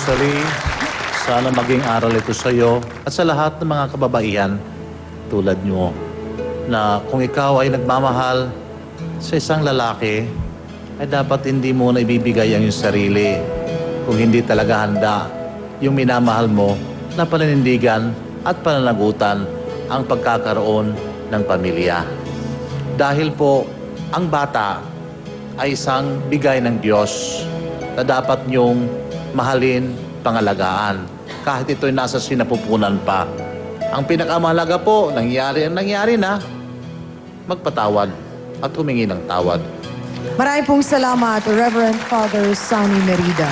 Rosalie, sana maging aral ito sa iyo at sa lahat ng mga kababaihan tulad nyo na kung ikaw ay nagmamahal sa isang lalaki, ay dapat hindi mo na ibibigay ang iyong sarili kung hindi talaga handa yung minamahal mo na paninindigan at pananagutan ang pagkakaroon ng pamilya. Dahil po, ang bata ay isang bigay ng Diyos na dapat niyong mahalin, pangalagaan, kahit ito'y nasa sinapupunan pa. Ang pinakamahalaga po, nangyari na, magpatawad at humingi ng tawad. Maraming pong salamat, Reverend Father Sonny Merida.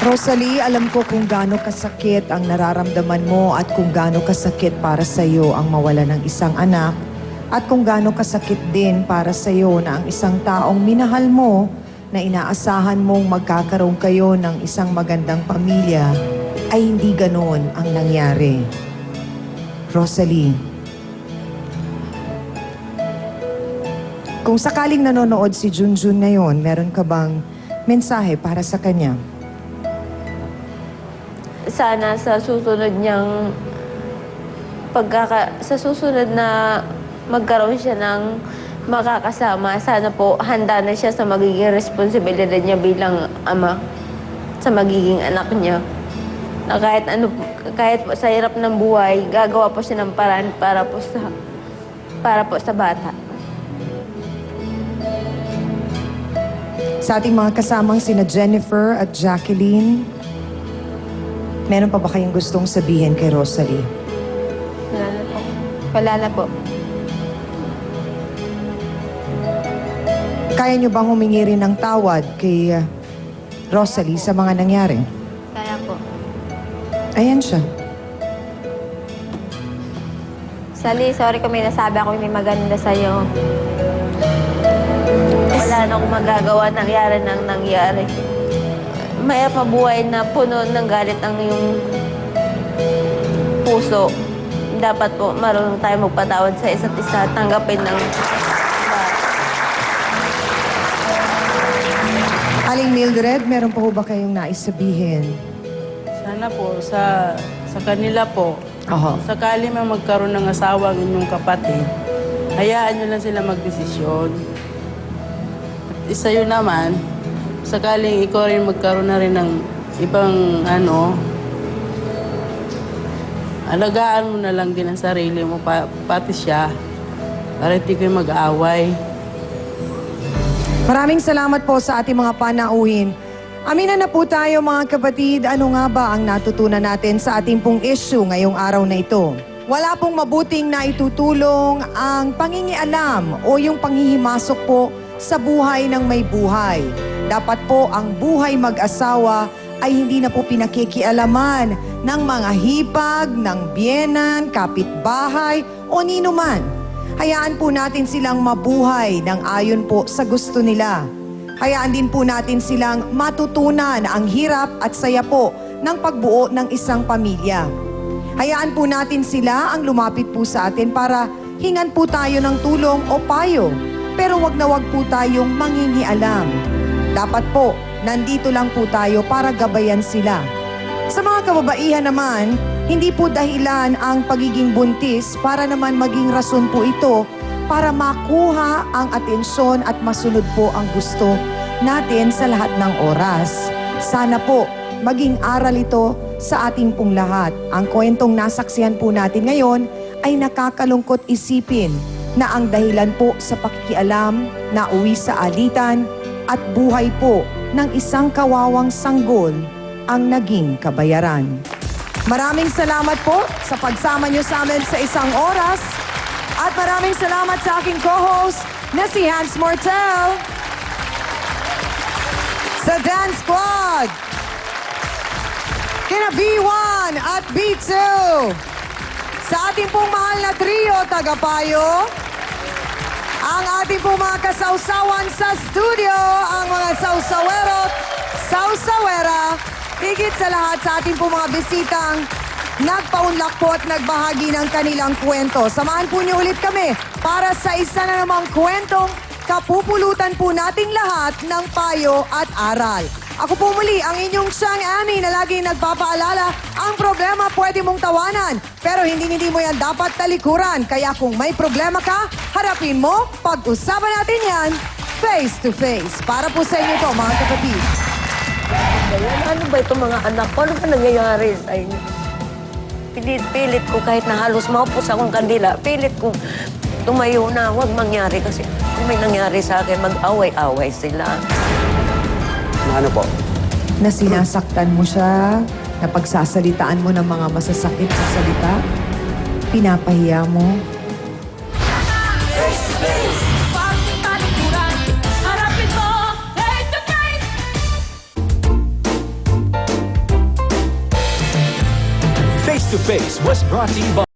Rosalie, alam ko kung gaano kasakit ang nararamdaman mo at kung gaano kasakit para sa iyo ang mawala ng isang anak at kung gaano kasakit din para sa iyo na ang isang taong minahal mo na inaasahan mong magkakaroon kayo ng isang magandang pamilya ay hindi ganoon ang nangyari. Rosalie, kung sakaling nanonood si Junjun ngayon, meron ka bang mensahe para sa kanya? Sana sa susunod niyang sa susunod na magkaroon siya ng makakasama, sana po handa na siya sa magiging responsibilidad niya bilang ama sa magiging anak niya. Na kahit po sa hirap ng buhay, gagawa po siya ng paraan para po sa bata. Sa ating mga kasamang sina Jennifer at Jacqueline, meron pa ba kayong gustong sabihin kay Rosalie? Wala na po. Wala na po. Kaya niyo bang humingi rin ng tawad kay Rosalie sa mga nangyari? Kaya po. Ayan siya. Sally, sorry kung may nasabi ako hindi maganda sa'yo. Wala na akong magagawa, nangyari nang nangyari. Mahirap mabuhay na puno ng galit ang iyong puso. Dapat po marunong tayo magpatawad sa isa't isa, tanggapin ng Aling Mildred, meron pa ho ba kayong nais sabihin? Sana po, sa kanila po, sakali man magkaroon ng asawa ang inyong kapatid, hayaan nyo lang sila magdesisyon. At isa yun naman, sakaling ikaw rin magkaroon na rin ng ibang alagaan mo na lang din ang sarili mo, pati siya, para hindi kayo mag-aaway. Maraming salamat po sa ating mga panauhin. Aminan na po tayo mga kapatid, ano nga ba ang natutunan natin sa ating pong issue ngayong araw na ito? Wala pong mabuting na itutulong ang pangingialam o yung panghihimasok po sa buhay ng may buhay. Dapat po ang buhay mag-asawa ay hindi na po pinakikialaman ng mga hipag, ng biyenan, kapitbahay o ninuman. Hayaan po natin silang mabuhay ng ayon po sa gusto nila. Hayaan din po natin silang matutunan ang hirap at saya po ng pagbuo ng isang pamilya. Hayaan po natin sila ang lumapit po sa atin para hingan po tayo ng tulong o payo. Pero wag na wag po tayong mangingialam. Dapat po, nandito lang po tayo para gabayan sila. Sa mga kababaihan naman, hindi po dahilan ang pagiging buntis para naman maging rason po ito para makuha ang atensyon at masunod po ang gusto natin sa lahat ng oras. Sana po maging aral ito sa ating pong lahat. Ang kwentong nasaksihan po natin ngayon ay nakakalungkot isipin na ang dahilan po sa pakikialam na uwi sa alitan at buhay po ng isang kawawang sanggol ang naging kabayaran. Maraming salamat po sa pagsama nyo sa amin sa isang oras. At maraming salamat sa aking co-host na si Hans Mortel. Sa Dance Squad. Kina B1 at B2. Sa ating pong mahal na trio, tagapayo. Ang ating pong mga kasawsawan sa studio, ang mga sawsawero, sawsawera. Higit sa lahat sa ating pong mga bisitang nagpaunlak po at nagbahagi ng kanilang kwento. Samahan po niyo ulit kami para sa isa na namang kwentong kapupulutan po nating lahat ng payo at aral. Ako po muli ang inyong Siyang Ami na laging nagpapaalala, ang problema pwede mong tawanan, pero hindi mo yan dapat talikuran. Kaya kung may problema ka, harapin mo, pag-usapan natin yan face to face. Para po sa inyo po, mga kapatid. Ano ba itong mga anak ko? Ano ba nangyayari sa inyo? Pilit ko kahit na halos maupos akong kandila, pilit ko tumayo na, huwag mangyari kasi kung may nangyari sa akin, mag-away-away sila. Ano po? Na sinasaktan mo siya, na pagsasalitaan mo ng mga masasakit sa salita, pinapahiya mo. Face to Face was brought to you by